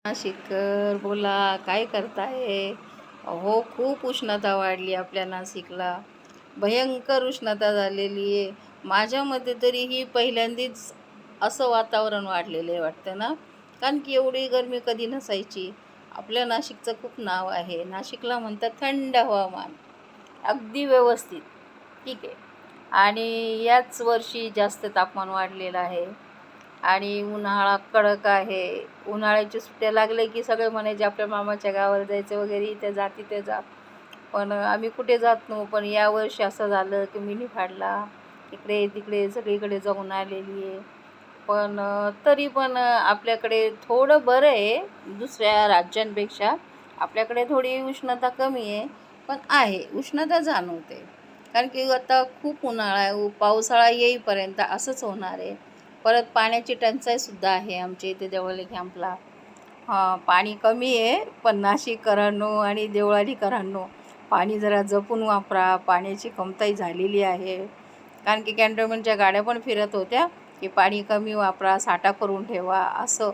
नाशिककर बोला, काय करताय? अहो, खूप उष्णता वाढली आपल्या नाशिकला. भयंकर उष्णता झालेली आहे. माझ्या मते तरी ही पहिल्यांदाच असं वातावरण वाढलेलं आहे वाटतं ना, कारण की एवढी गरमी कधी नसायची. आपल्या नाशिकचं खूप नाव आहे. नाशिकला म्हणतात थंड हवामान, अगदी व्यवस्थित. ठीक आहे. आणि याच वर्षी जास्त तापमान वाढलेलं आहे. आणि उन्हाळा कडक आहे. उन्हाळ्याच्या सुट्ट्या लागल्या की सगळे म्हणायचे आपल्या मामाच्या गावाला जायचं वगैरे, इथे जा तिथे जा. पण आम्ही कुठे जात नव्हतो. पण यावर्षी असं झालं की मिनी फाडला इकडे तिकडे सगळीकडे जाऊन आलेली आहे. पण तरी पण आपल्याकडे थोडं बरं आहे दुसऱ्या राज्यांपेक्षा. आपल्याकडे थोडी उष्णता कमी आहे, पण आहे उष्णता जाणवते. कारण की आता खूप उन्हाळा आहे, पावसाळा येईपर्यंत असंच होणार आहे. परत पाण्याची टंचाईसुद्धा आहे आमच्या इथे देवळाली कॅम्पला. हां, पाणी कमी आहे, पण नाशिककरांनो आणि देवळालीकरांनो, पाणी जरा जपून वापरा. पाण्याची कमतरता झालेली आहे. कारण की कॅन्टोन्मेंटच्या गाड्या पण फिरत होत्या की पाणी कमी वापरा, साठा करून ठेवा असं.